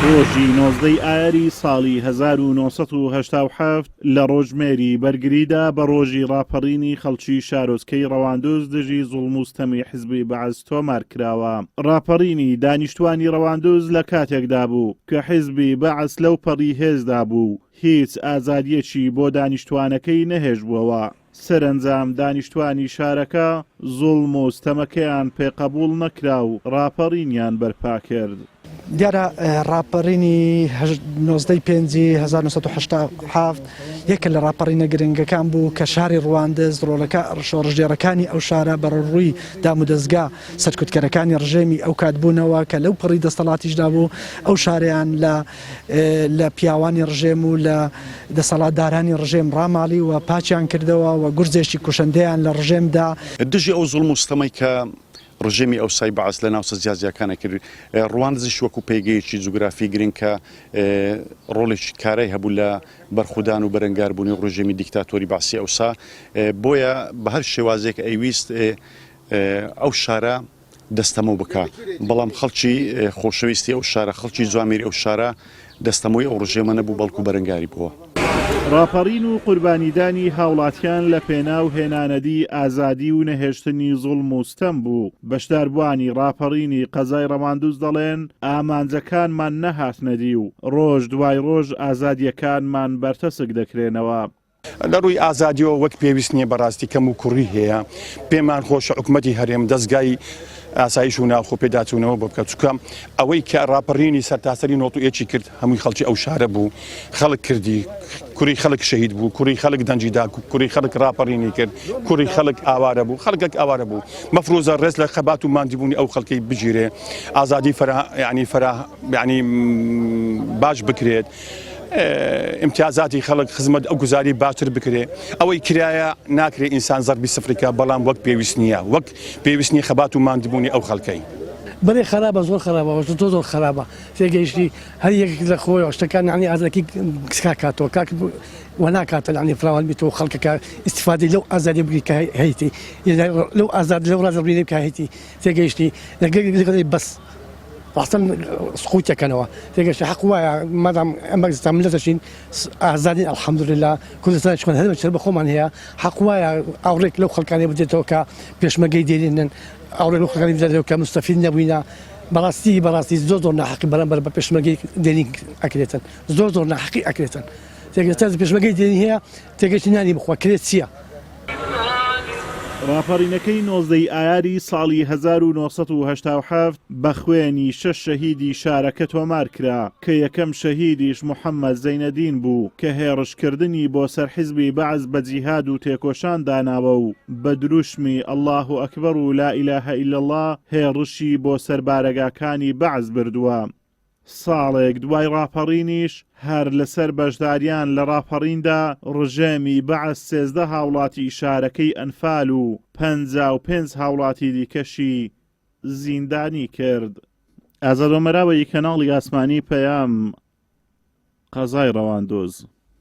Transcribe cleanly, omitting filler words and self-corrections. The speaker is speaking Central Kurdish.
ڕۆژی 19 ئایاری ساڵی 1970 لە ڕۆژمێری بەرگریدا بە ڕۆژی ڕاپەڕینی خەڵکی شارۆچکەی ڕەواندۆز دژی زوڵم و ستەمی حیزبی بەعەز تۆمار کراوە. ڕاپەڕینی دانیشتوانی ڕەواندۆز لە کاتێکدا بوو کە حیزبی بەعەز لەو پەڕی هێزدا بوو، هیچ ئازادیەکی بۆ دانیشتوانەکەی نەهێژبووەوە. سەرنجام دانیشتوانی شارەکە زوڵم و ستەمەکەیان پێقەبوڵ نەکرا و ڕاپەڕینیان بەرپا کرد. دیارە ڕاپەڕینی 1970 یەکە لە ڕاپەڕینە گرنگەکان بوو کە شاری ڕەواندز شۆڕژێڕەکانی ئەو شارە بەڕووی دام و دەستگا سەرکوتکەرەکانی ڕژێمی ئەو کات بوونەوە کە لەو پڕی دەسەڵاتیشدا بوو ئەو شاریان لە پیاوانی ڕژێم و لە دەسەڵاتدارانی ڕژێم ڕاماڵی و پاچیان کردەوە و گورجێکی کوشندەیان لە ڕژێمدا دژی ئەو زوڵم و ستەمەی کە ڕژێمی ئەو سای بەعەز لە ناوچە جیاجیەکانە کرد. ڕەواندزیش وەکو پێگەیەکی جوگرافی گرنگ کە ڕۆڵێکی کارای هەبوو لە بەرخودان و بەرەنگاربوونی ڕژێمی دیکتاتۆری بەعەسی ئەوسا، بۆیە بە هەر شێوازێک ئەیویست ئەو شارە دەستەمە بکە، بەڵام خەڵکی خۆشەویستی ئەو شارە، خەڵکی جوامێری ئەو شارە دەستەمەوەی ئەو ڕژێمە نەبوو بەڵکو بەرەنگاری بووە. ڕاپەڕین و قوربانیدانی هاوڵاتیان لە پێناو هێنانەدی ئازادی و نەهێشتنی زوڵم و ستەم بوو. بەشداربووانی ڕاپەڕینی قەزای ڕەواندوز دەڵێن ئامانجەکانمان نەهاتنەدی و ڕۆژ دوای ڕۆژ ئازادیەکانمان بەرتەسک دەکرێنەوە. لە ڕووی ئازادیەوە وەک پێویست نییە بەڕاستی کەم و کوڕی هەیە، پێمان خۆشە حکومەتی هەرێم دەستگای ئاسایش و ناوخۆ پێداچوونەوە بۆ بکات، چونکە ئەوەی کە ڕاپەڕینی سەرتاسەری نۆتوئێکی کرد هەمووی خەڵکی ئەو شارە بوو، خەڵک کردی، کوڕی خەڵک شەهید بوو، کوڕی خەڵک دەنجیدا، کوڕی خەڵک ڕاپەڕینی کرد، کوڕی خەڵک ئاوارە بوو، خەڵکێک ئاوارە بوو. مەفرۆزە ڕێز لە خەبات و ماندیبوونی ئەو خەڵکەی بگیرێ، ئازادی ینی باش بکرێت، امتیازاتی خەڵک خزمەت ئەو گوزاری باشتر بکرێ. ئەوەی کرایە ناکرێت ئینسان زەربی سفرەکە، بەڵام وەک پێویست نییە، وەک پێویست نیە خەبات و ماندبوونی ئەو خەڵکەی. بەڵێ خراپە، زۆر خراپە، زۆر خراپە. تێگەیشتی هەر یەک لە خۆی شتەکان عنی ئازادی کاتەوە کاک وەناکاتە عنی فراوان بیتەوە خەڵکەکە ئیستیفادەی لەو ئازادی بگری کە هەیەی لەو ئازاد لەو ڕازەبرینی کە هەیەی تێگەیشتی لەگەڵی بەس ڕاستن سقوتەکەنەوە تێگەشت حەق وایە مادام ئەمە ملەتەشین ئازادی ئەلحەمدولله کوردستان چۆن هەرێمە چرە بە خۆمان هەیە، حەق وایە ئاوڕێک لەو خەڵکانی بدێتەوە کە پێشمەرگەی دێنن، ئاوڕێک لەو خەڵکانی بدێتەوە کە مستەفید نەبووینە. بەڕاستی زۆر ناحەقی بەرامبەر بە پێشمەرگەی دێنی ئەکرێتن، زۆر ناحەقی ئەکرێتن. تێگەشت پێشمەرگەی دێنی هەیە، تێگەشتی نانی بخوا کرێت چییە؟ ڕاپەڕینەکەی 19 ئایاری ساڵی 1970 بە خوێنی 6 شەهیدی شارەکە تۆمار کرا کە یەکەم شەهیدیش محەممەد زەینەدین بوو کە هێڕشکردنی بۆ سەر حیزبی بەعەز بە جیهاد و تێکۆشان داناوە و بە دروشمی ئەڵڵاه ئەکبەر و لا ئیلاهە ئیلا الله هێڕشی بۆ سەر بارەگاکانی بەعەز بردووە. ساڵێک دوای ڕاپەڕینیش هەر لەسەر بەشداریان لە ڕاپەڕیندا ڕژێمی بەعەز 13 هاوڵاتی شارەکەی ئەنفال و 55 هاوڵاتی دیکەشی زیندانی کرد. ئازادۆمەراوەی کەناڵی ئاسمانی پەیام، قەزای ڕەواندۆز.